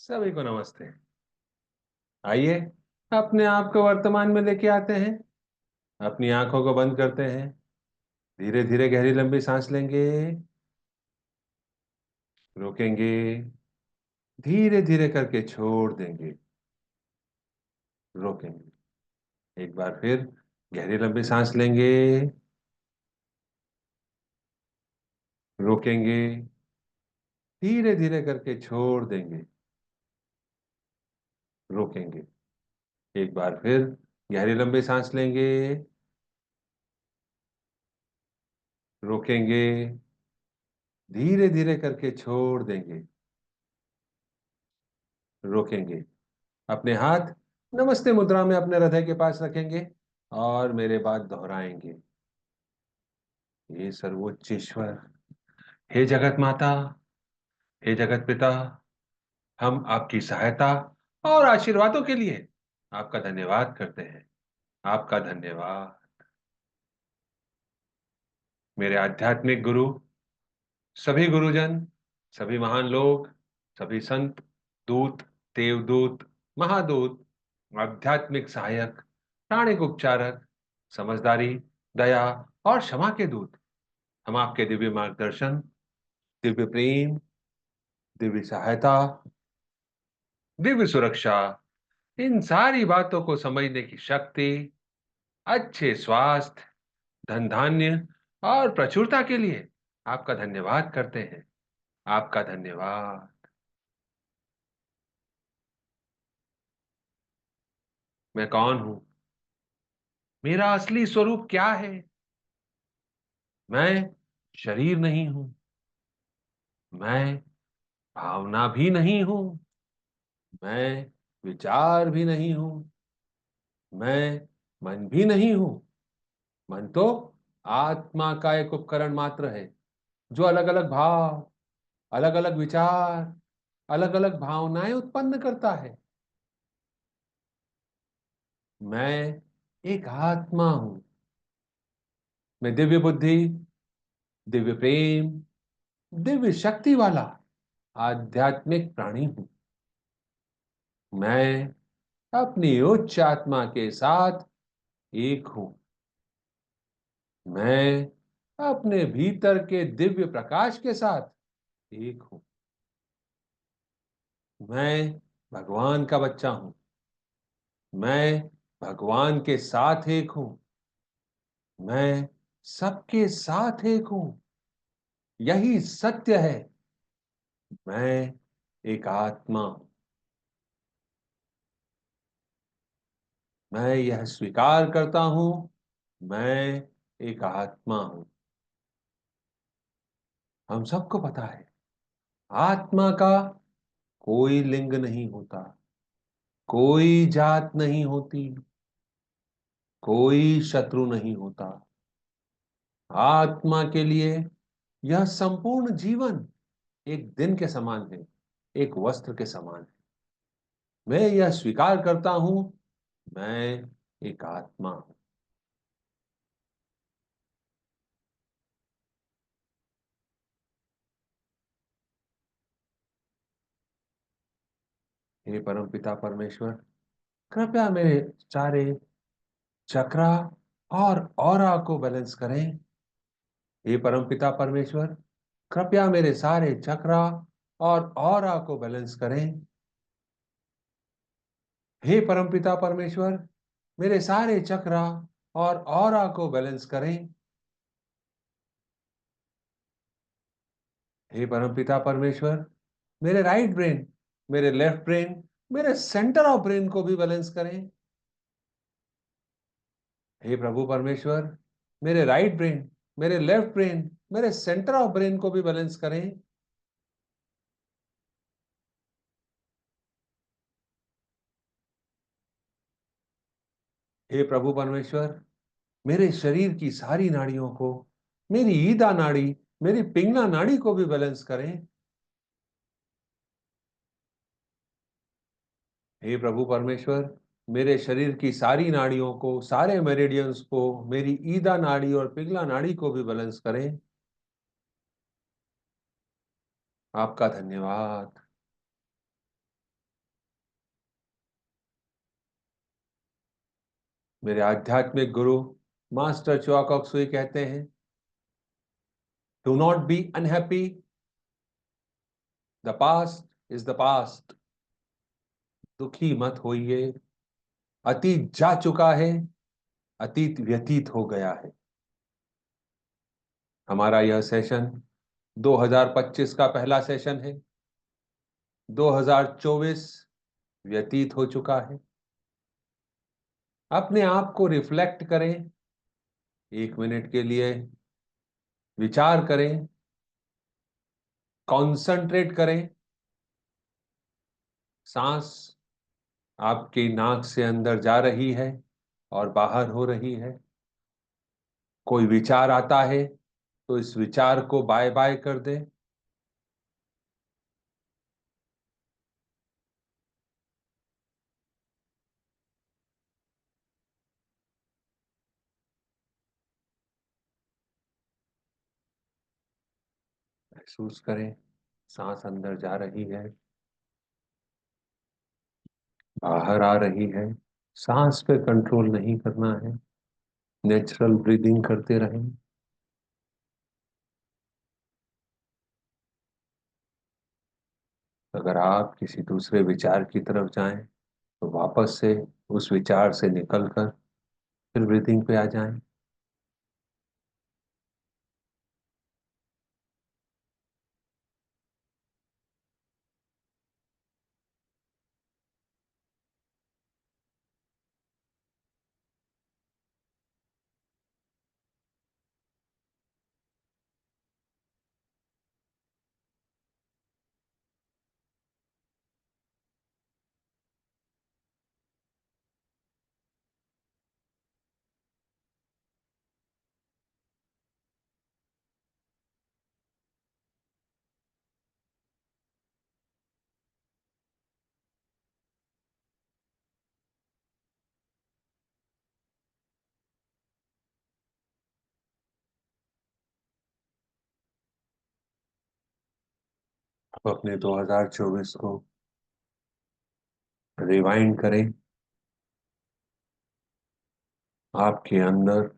सभी को नमस्ते। आइए अपने आप को वर्तमान में लेके आते हैं। अपनी आंखों को बंद करते हैं। धीरे धीरे गहरी लंबी सांस लेंगे। रोकेंगे। धीरे धीरे करके छोड़ देंगे। रोकेंगे। एक बार फिर गहरी लंबी सांस लेंगे। रोकेंगे। धीरे धीरे करके छोड़ देंगे। रोकेंगे। एक बार फिर गहरी लंबी सांस लेंगे। रोकेंगे। धीरे धीरे करके छोड़ देंगे। रोकेंगे। अपने हाथ नमस्ते मुद्रा में अपने हृदय के पास रखेंगे और मेरे बाद दोहराएंगे। हे सर्वोच्च ईश्वर, हे जगत माता, हे जगत पिता, हम आपकी सहायता और आशीर्वादों के लिए आपका धन्यवाद करते हैं। आपका धन्यवाद। मेरे आध्यात्मिक गुरु, सभी गुरुजन, सभी महान लोग, सभी संत, दूत, देवदूत, महादूत, आध्यात्मिक सहायक, प्राणिक उपचारक, समझदारी, दया और क्षमा के दूत, हम आपके दिव्य मार्गदर्शन, दिव्य प्रेम, दिव्य सहायता, दिव्य सुरक्षा, इन सारी बातों को समझने की शक्ति, अच्छे स्वास्थ्य, धन धान्य और प्रचुरता के लिए आपका धन्यवाद करते हैं। आपका धन्यवाद। मैं कौन हूं? मेरा असली स्वरूप क्या है? मैं शरीर नहीं हूं। मैं भावना भी नहीं हूं। मैं विचार भी नहीं हूं। मैं मन भी नहीं हूं। मन तो आत्मा का एक उपकरण मात्र है जो अलग अलग भाव, अलग अलग विचार, अलग अलग भावनाएं उत्पन्न करता है। मैं एक आत्मा हूं। मैं दिव्य बुद्धि, दिव्य प्रेम, दिव्य शक्ति वाला आध्यात्मिक प्राणी हूं। मैं अपनी उच्च आत्मा के साथ एक हूं। मैं अपने भीतर के दिव्य प्रकाश के साथ एक हूं। मैं भगवान का बच्चा हूं। मैं भगवान के साथ एक हूं। मैं सबके साथ एक हूं। यही सत्य है। मैं एक आत्मा हूं। मैं यह स्वीकार करता हूं। मैं एक आत्मा हूं। हम सबको पता है, आत्मा का कोई लिंग नहीं होता, कोई जात नहीं होती, कोई शत्रु नहीं होता। आत्मा के लिए यह संपूर्ण जीवन एक दिन के समान है, एक वस्त्र के समान है। मैं यह स्वीकार करता हूं, मैं एक आत्मा हूं। हे परमपिता परमेश्वर, कृपया मेरे सारे चक्रा और ऑरा को बैलेंस करें। हे परमपिता परमेश्वर, कृपया मेरे सारे चक्रा और ऑरा को बैलेंस करें। हे परमपिता परमेश्वर, मेरे सारे चक्रा और ऑरा को बैलेंस करें। हे परमपिता परमेश्वर, मेरे राइट ब्रेन, मेरे लेफ्ट ब्रेन, मेरे सेंटर ऑफ ब्रेन को भी बैलेंस करें। हे प्रभु परमेश्वर, मेरे राइट ब्रेन, मेरे लेफ्ट ब्रेन, मेरे सेंटर ऑफ ब्रेन को भी बैलेंस करें। हे प्रभु परमेश्वर, मेरे शरीर की सारी नाड़ियों को, मेरी ईदा नाड़ी, मेरी पिंगला नाड़ी को भी बैलेंस करें। हे प्रभु परमेश्वर, मेरे शरीर की सारी नाड़ियों को, सारे मेरिडियंस को, मेरी ईदा नाड़ी और पिंगला नाड़ी को भी बैलेंस करें। आपका धन्यवाद। मेरे आध्यात्मिक गुरु मास्टर च्वा कॉक सुई कहते हैं, do not be unhappy, the past is the past. दुखी मत होइए, अतीत जा चुका है, अतीत व्यतीत हो गया है। हमारा यह सेशन 2025 का पहला सेशन है। 2024 व्यतीत हो चुका है। अपने आप को रिफ्लेक्ट करें, 1 मिनट के लिए विचार करें, कॉन्सेंट्रेट करें। सांस आपकी नाक से अंदर जा रही है और बाहर हो रही है। कोई विचार आता है तो इस विचार को बाय बाय कर दें। महसूस करें, सांस अंदर जा रही है, बाहर आ रही है। सांस पे कंट्रोल नहीं करना है, नेचुरल ब्रीदिंग करते रहें। अगर आप किसी दूसरे विचार की तरफ जाएं तो वापस से उस विचार से निकलकर फिर ब्रीदिंग पे आ जाएं। अब अपने 2024 को रिवाइंड करें। आपके अंदर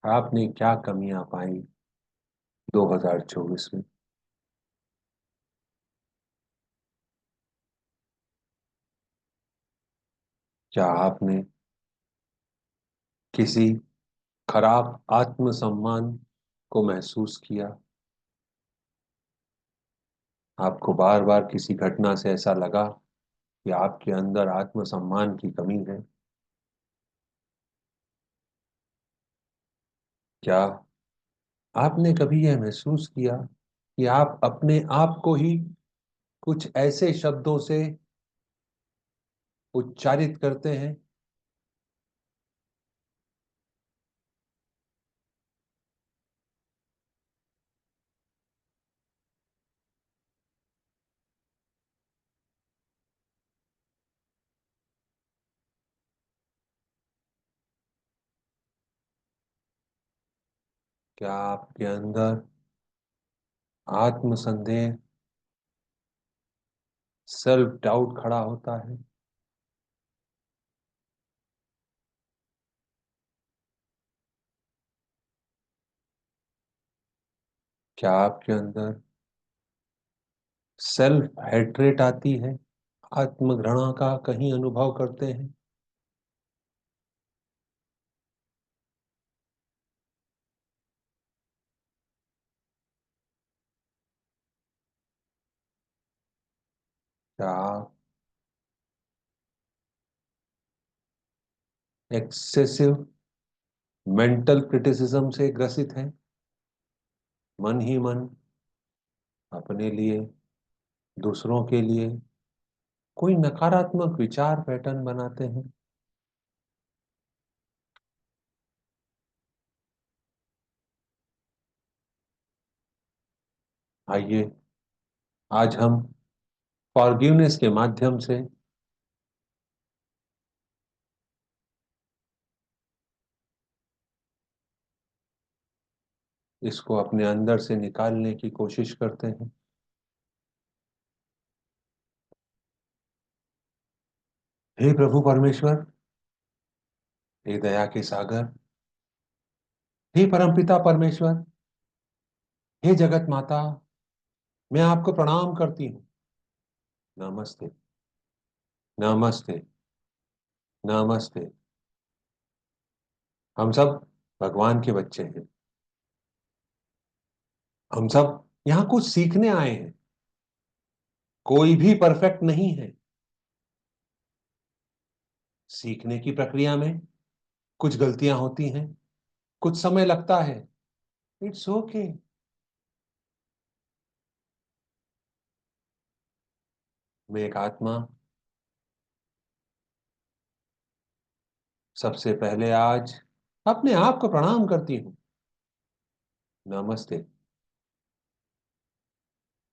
आपने क्या कमियां पाई 2024 में? क्या आपने किसी खराब आत्मसम्मान को महसूस किया? आपको बार बार किसी घटना से ऐसा लगा कि आपके अंदर आत्मसम्मान की कमी है? क्या आपने कभी यह महसूस किया कि आप अपने आप को ही कुछ ऐसे शब्दों से उच्चारित करते हैं? क्या आपके अंदर आत्मसंदेह, सेल्फ डाउट खड़ा होता है? क्या आपके अंदर सेल्फ हेट्रेट आती है, आत्मघृणा का कहीं अनुभव करते हैं? क्या आप एक्सेसिव मेंटल क्रिटिसिज्म से ग्रसित हैं? मन ही मन अपने लिए, दूसरों के लिए कोई नकारात्मक विचार पैटर्न बनाते हैं? आइए आज हम फॉरगिवनेस के माध्यम से इसको अपने अंदर से निकालने की कोशिश करते हैं। हे प्रभु परमेश्वर, हे दया के सागर, हे परमपिता परमेश्वर, हे जगत माता, मैं आपको प्रणाम करती हूँ। नमस्ते, नमस्ते, नमस्ते। हम सब भगवान के बच्चे हैं। हम सब यहाँ कुछ सीखने आए हैं। कोई भी परफेक्ट नहीं है। सीखने की प्रक्रिया में कुछ गलतियां होती हैं, कुछ समय लगता है। It's okay. मैं एक आत्मा, सबसे पहले आज अपने आप को प्रणाम करती हूँ। नमस्ते।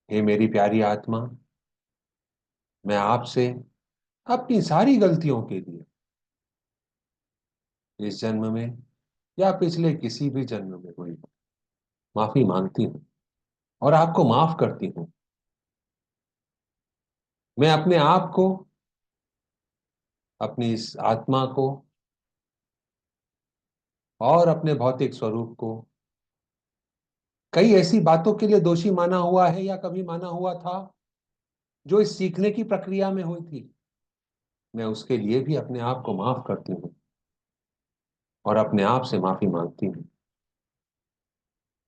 हे मेरी प्यारी आत्मा, मैं आपसे अपनी सारी गलतियों के लिए इस जन्म में या पिछले किसी भी जन्म में हुई माफी मांगती हूँ और आपको माफ करती हूँ। मैं अपने आप को, अपनी इस आत्मा को और अपने भौतिक स्वरूप को कई ऐसी बातों के लिए दोषी माना हुआ है या कभी माना हुआ था जो इस सीखने की प्रक्रिया में हुई थी। मैं उसके लिए भी अपने आप को माफ करती हूँ और अपने आप से माफी मांगती हूँ।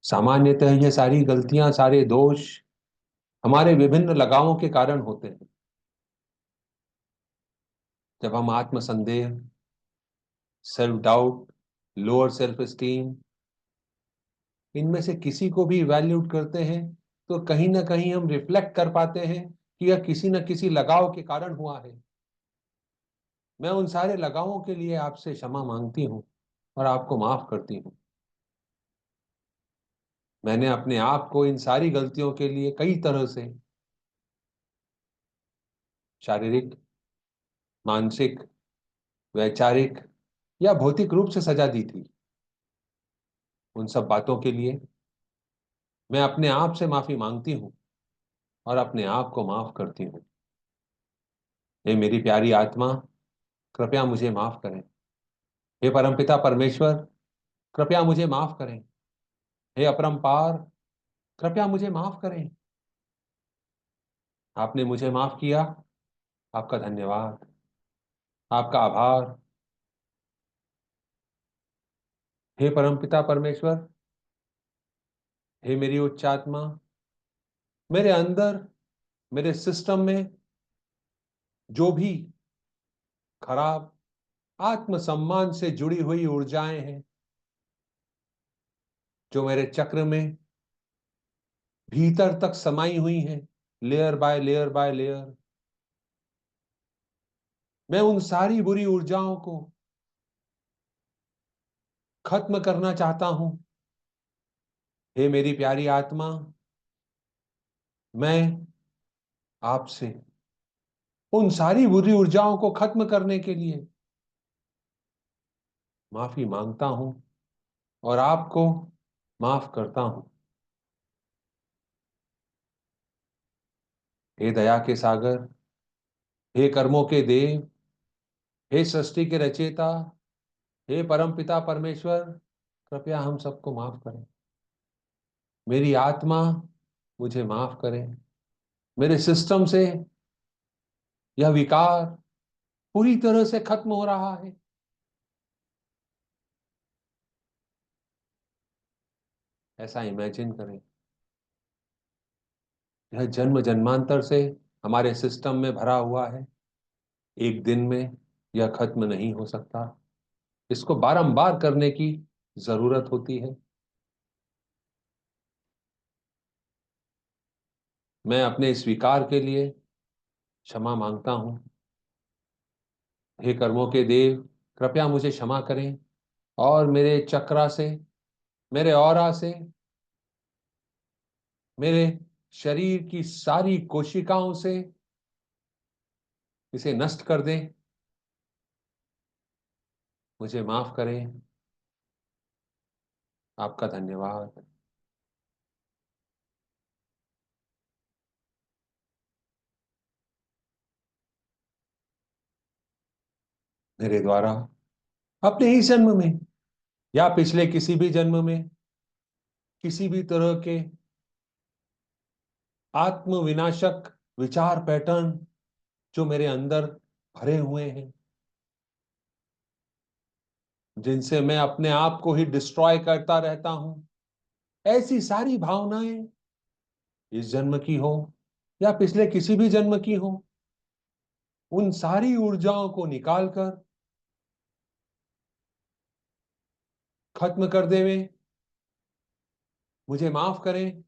सामान्यतः ये सारी गलतियां, सारे दोष हमारे विभिन्न लगावों के कारण होते हैं। जब हम आत्मसंदेह, self doubt, lower self esteem, इनमें से किसी को भी इवैल्यूएट करते हैं तो कहीं ना कहीं हम रिफ्लेक्ट कर पाते हैं कि यह किसी न किसी लगाव के कारण हुआ है। मैं उन सारे लगावों के लिए आपसे क्षमा मांगती हूँ और आपको माफ करती हूँ। मैंने अपने आप को इन सारी गलतियों के लिए कई तरह से शारीरिक, मानसिक, वैचारिक या भौतिक रूप से सजा दी थी। उन सब बातों के लिए मैं अपने आप से माफी मांगती हूँ और अपने आप को माफ करती हूँ। हे मेरी प्यारी आत्मा, कृपया मुझे माफ करें। हे परमपिता परमेश्वर, कृपया मुझे माफ करें। हे अपरंपार, कृपया मुझे माफ करें। आपने मुझे माफ किया, आपका धन्यवाद, आपका आभार। हे परमपिता परमेश्वर, हे मेरी उच्च आत्मा, मेरे अंदर, मेरे सिस्टम में जो भी खराब आत्मसम्मान से जुड़ी हुई ऊर्जाएं हैं, जो मेरे चक्र में भीतर तक समाई हुई हैं, layer by layer by layer, मैं उन सारी बुरी ऊर्जाओं को खत्म करना चाहता हूं। हे मेरी प्यारी आत्मा, मैं आपसे उन सारी बुरी ऊर्जाओं को खत्म करने के लिए माफी मांगता हूं और आपको माफ करता हूं। हे दया के सागर, हे कर्मों के देव, हे सृष्टि के रचयिता, हे परम पिता परमेश्वर, कृपया हम सबको माफ करें। मेरी आत्मा मुझे माफ करें। मेरे सिस्टम से यह विकार पूरी तरह से खत्म हो रहा है। ऐसा इमेजिन करें, यह जन्म जन्मांतर से हमारे सिस्टम में भरा हुआ है। एक दिन में यह खत्म नहीं हो सकता। इसको बारंबार करने की जरूरत होती है। मैं अपने स्वीकार के लिए क्षमा मांगता हूं। हे कर्मों के देव, कृपया मुझे क्षमा करें और मेरे चक्रा से, मेरे ऑरा से, मेरे शरीर की सारी कोशिकाओं से इसे नष्ट कर दें। मुझे माफ करें। आपका धन्यवाद। मेरे द्वारा अपने ही जन्म में या पिछले किसी भी जन्म में किसी भी तरह के आत्म विनाशक विचार पैटर्न जो मेरे अंदर भरे हुए हैं, जिनसे मैं अपने आप को ही डिस्ट्रॉय करता रहता हूं, ऐसी सारी भावनाएं इस जन्म की हो या पिछले किसी भी जन्म की हो, उन सारी ऊर्जाओं को निकालकर खत्म कर देवे। मुझे माफ करें।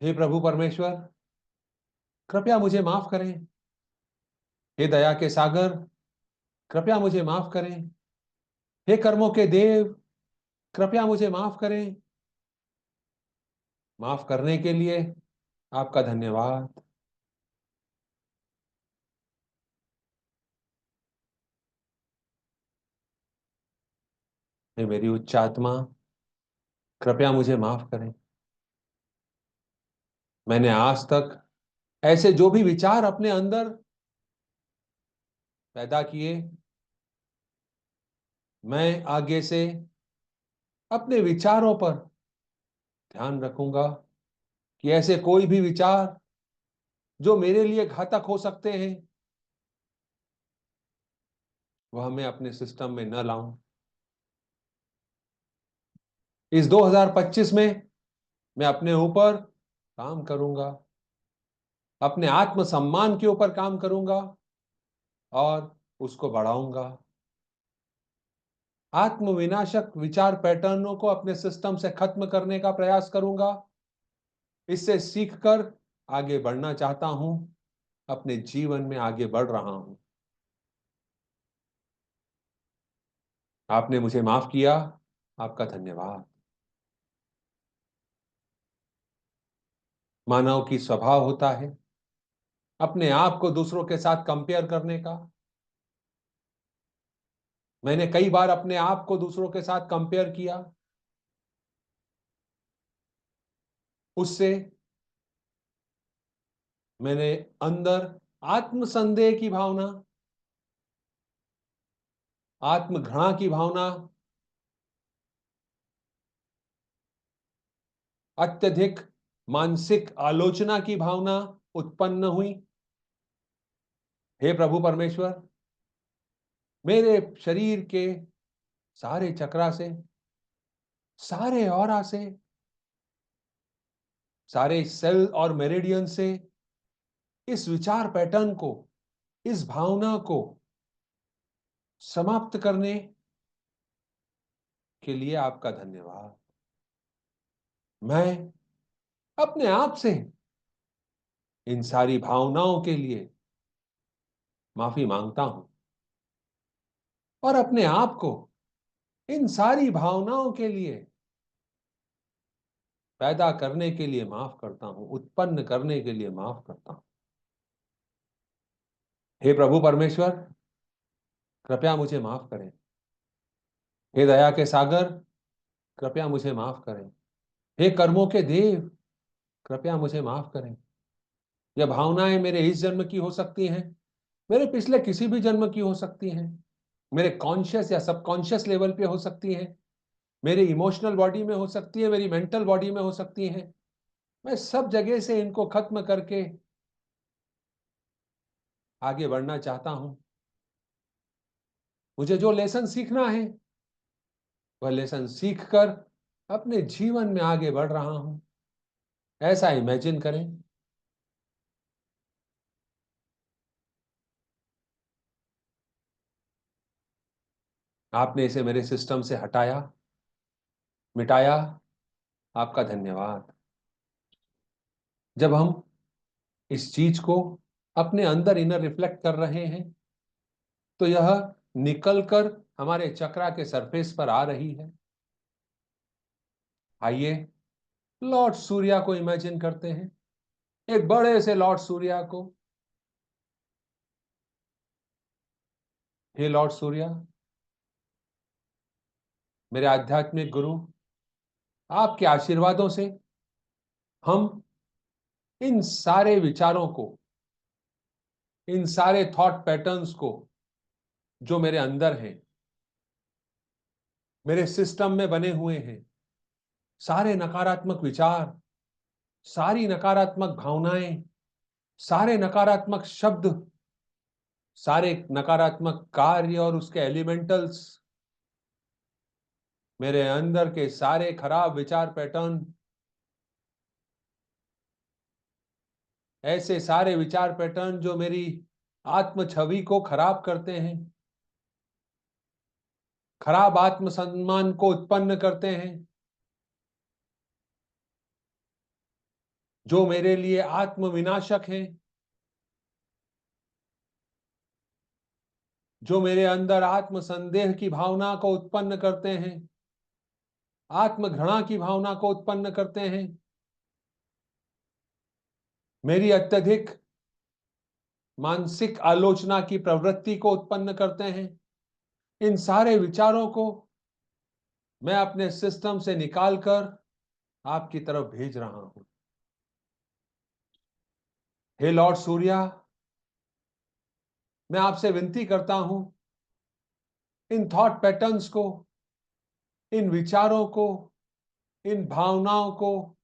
हे प्रभु परमेश्वर, कृपया मुझे माफ करें। हे दया के सागर, कृपया मुझे माफ करें। हे कर्मों के देव, कृपया मुझे माफ करें। माफ करने के लिए आपका धन्यवाद। हे मेरी उच्च आत्मा, कृपया मुझे माफ करें। मैंने आज तक ऐसे जो भी विचार अपने अंदर पैदा किए, मैं आगे से अपने विचारों पर ध्यान रखूंगा कि ऐसे कोई भी विचार जो मेरे लिए घातक हो सकते हैं, वह मैं अपने सिस्टम में न लाऊं। इस 2025 में मैं अपने ऊपर काम करूंगा, अपने आत्मसम्मान के ऊपर काम करूंगा और उसको बढ़ाऊंगा। आत्म विनाशक विचार पैटर्नों को अपने सिस्टम से खत्म करने का प्रयास करूंगा। इससे सीखकर आगे बढ़ना चाहता हूं, अपने जीवन में आगे बढ़ रहा हूं। आपने मुझे माफ किया, आपका धन्यवाद। मानव की स्वभाव होता है अपने आप को दूसरों के साथ कंपेयर करने का। मैंने कई बार अपने आप को दूसरों के साथ कंपेयर किया। उससे मैंने अंदर आत्मसंदेह की भावना, आत्मघृणा की भावना, अत्यधिक मानसिक आलोचना की भावना उत्पन्न हुई। हे प्रभु परमेश्वर, मेरे शरीर के सारे चक्रा से, सारे ऑरा से, सारे सेल और मेरिडियन से इस विचार पैटर्न को, इस भावना को समाप्त करने के लिए आपका धन्यवाद। मैं अपने आप से इन सारी भावनाओं के लिए माफी मांगता हूं और अपने आप को इन सारी भावनाओं के लिए पैदा करने के लिए माफ करता हूं, उत्पन्न करने के लिए माफ करता हूं। हे प्रभु परमेश्वर, कृपया मुझे माफ करें। हे दया के सागर, कृपया मुझे माफ करें। हे कर्मों के देव, कृपया मुझे माफ करें। यह भावनाएं मेरे इस जन्म की हो सकती हैं, मेरे पिछले किसी भी जन्म की हो सकती हैं, मेरे कॉन्शियस या सबकॉन्शियस लेवल पे हो सकती हैं, मेरे इमोशनल बॉडी में हो सकती है, मेरी मेंटल बॉडी में हो सकती है। मैं सब जगह से इनको खत्म करके आगे बढ़ना चाहता हूं। मुझे जो लेसन सीखना है, वह लेसन सीखकर अपने जीवन में आगे बढ़ रहा हूं, ऐसा इमेजिन करें। आपने इसे मेरे सिस्टम से हटाया, मिटाया, आपका धन्यवाद। जब हम इस चीज को अपने अंदर इनर रिफ्लेक्ट कर रहे हैं, तो यह निकलकर हमारे चक्रा के सरफेस पर आ रही है। आइए लॉर्ड सूर्या को इमेजिन करते हैं, एक बड़े से लॉर्ड सूर्या को। हे लॉर्ड सूर्या, मेरे आध्यात्मिक गुरु, आपके आशीर्वादों से हम इन सारे विचारों को इन सारे थॉट पैटर्न्स को जो मेरे अंदर हैं, मेरे सिस्टम में बने हुए हैं, सारे नकारात्मक विचार, सारी नकारात्मक भावनाएं, सारे नकारात्मक शब्द, सारे नकारात्मक कार्य और उसके एलिमेंटल्स, मेरे अंदर के सारे खराब विचार पैटर्न, ऐसे सारे विचार पैटर्न जो मेरी आत्म छवि को खराब करते हैं, खराब आत्म सम्मान को उत्पन्न करते हैं, जो मेरे लिए आत्म विनाशक हैं, जो मेरे अंदर आत्म संदेह की भावना को उत्पन्न करते हैं, आत्म घृणा की भावना को उत्पन्न करते हैं, मेरी अत्यधिक मानसिक आलोचना की प्रवृत्ति को उत्पन्न करते हैं, इन सारे विचारों को मैं अपने सिस्टम से निकालकर आपकी तरफ भेज रहा हूं। हे लॉर्ड सूर्या, मैं आपसे विनती करता हूं, इन थॉट पैटर्न्स को, इन विचारों को, इन भावनाओं को,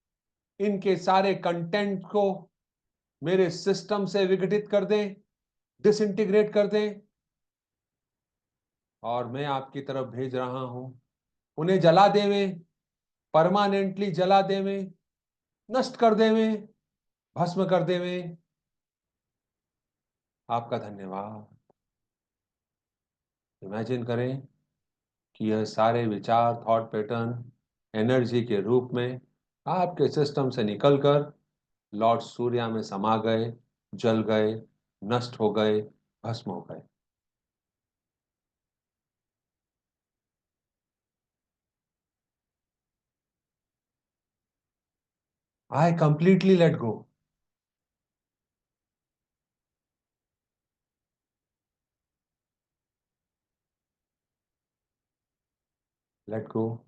इनके सारे कंटेंट को मेरे सिस्टम से विघटित कर दें, डिसइंटीग्रेट कर दें, और मैं आपकी तरफ भेज रहा हूं। उन्हें जला देवें, परमानेंटली जला देवें, नष्ट कर देवें, भस्म कर देवें। आपका धन्यवाद। इमेजिन करें कि यह सारे विचार, थॉट पैटर्न एनर्जी के रूप में आपके सिस्टम से निकलकर लॉर्ड सूर्या में समा गए, जल गए, नष्ट हो गए, भस्म हो गए। I completely let go. Let go.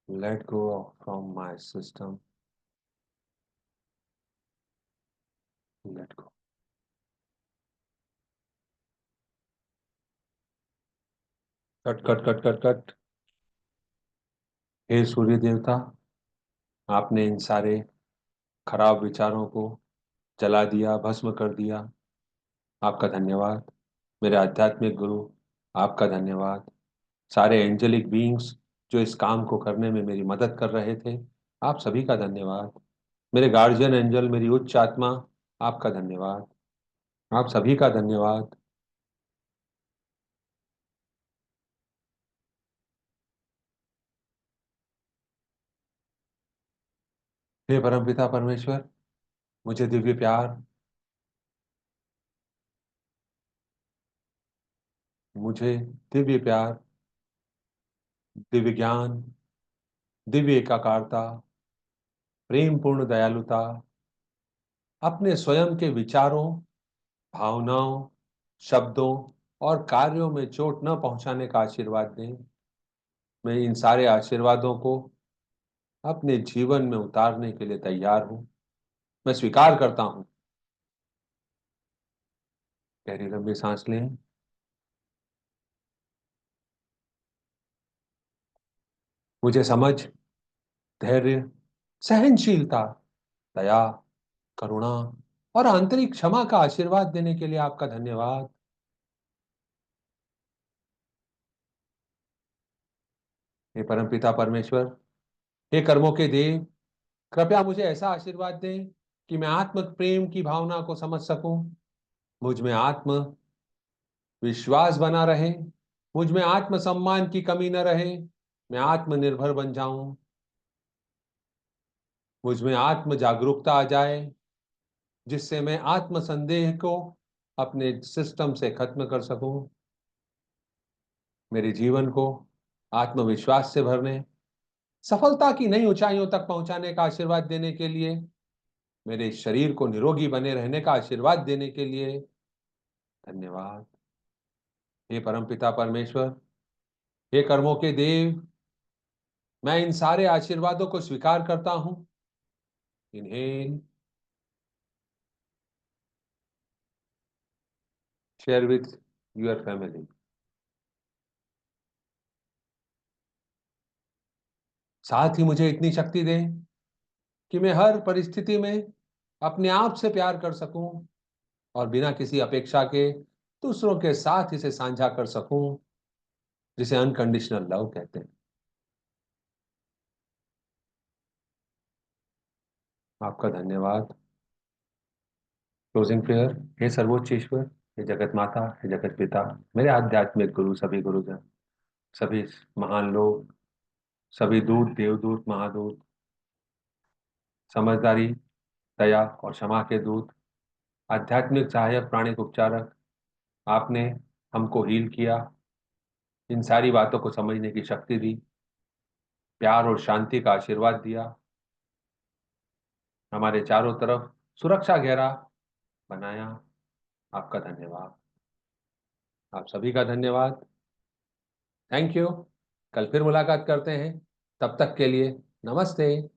Let go from my system. Let go. Cut cut cut cut cut. हे सूर्य देवता, आपने इन सारे खराब विचारों को जला दिया, भस्म कर दिया। आपका धन्यवाद। मेरे आध्यात्मिक गुरु, आपका धन्यवाद। सारे एंजेलिक बीइंग्स जो इस काम को करने में मेरी मदद कर रहे थे, आप सभी का धन्यवाद। मेरे गार्जियन एंजल, मेरी उच्च आत्मा, आपका धन्यवाद। आप सभी का धन्यवाद। हे परमपिता परमेश्वर, मुझे दिव्य प्यार, मुझे दिव्य प्यार, दिव्य ज्ञान, दिव्य एकाकारता, प्रेम पूर्ण दयालुता, अपने स्वयं के विचारों, भावनाओं, शब्दों और कार्यों में चोट न पहुंचाने का आशीर्वाद दें। मैं इन सारे आशीर्वादों को अपने जीवन में उतारने के लिए तैयार हूं। मैं स्वीकार करता हूं। गहरी लंबी सांस लें। मुझे समझ, धैर्य, सहनशीलता, दया, करुणा और आंतरिक क्षमा का आशीर्वाद देने के लिए आपका धन्यवाद। हे परमपिता परमेश्वर, हे कर्मों के देव, कृपया मुझे ऐसा आशीर्वाद दें कि मैं आत्म प्रेम की भावना को समझ सकूं, मुझ में आत्म विश्वास बना रहे, मुझ में आत्म सम्मान की कमी न रहे, मैं आत्मनिर्भर बन जाऊं, मुझ में आत्म जागरूकता आ जाए, जिससे मैं आत्म संदेह को अपने सिस्टम से खत्म कर सकूं, मेरे जीवन को आत्मविश्वास से भरने, सफलता की नई ऊंचाइयों तक पहुंचाने का आशीर्वाद देने के लिए, मेरे शरीर को निरोगी बने रहने का आशीर्वाद देने के लिए धन्यवाद। हे परमपिता परमेश्वर, हे कर्मों के देव, मैं इन सारे आशीर्वादों को स्वीकार करता हूं। Inhale. Share with your family. साथ ही मुझे इतनी शक्ति दें कि मैं हर परिस्थिति में अपने आप से प्यार कर सकूं और बिना किसी अपेक्षा के दूसरों के साथ इसे साझा कर सकूं, जिसे अनकंडीशनल लव कहते हैं। आपका धन्यवाद। Closing prayer. हे सर्वोच्च ईश्वर, हे जगत माता, हे जगत पिता, मेरे आध्यात्मिक गुरु, सभी गुरुजन, सभी महान लोग, सभी दूत, देवदूत, महादूत, समझदारी, दया और क्षमा के दूत, आध्यात्मिक सहायक, प्राणिक उपचारक, आपने हमको हील किया, इन सारी बातों को समझने की शक्ति दी, प्यार और शांति का आशीर्वाद दिया, हमारे चारों तरफ सुरक्षा घेरा बनाया। आपका धन्यवाद। आप सभी का धन्यवाद। Thank you. कल फिर मुलाकात करते हैं। तब तक के लिए नमस्ते।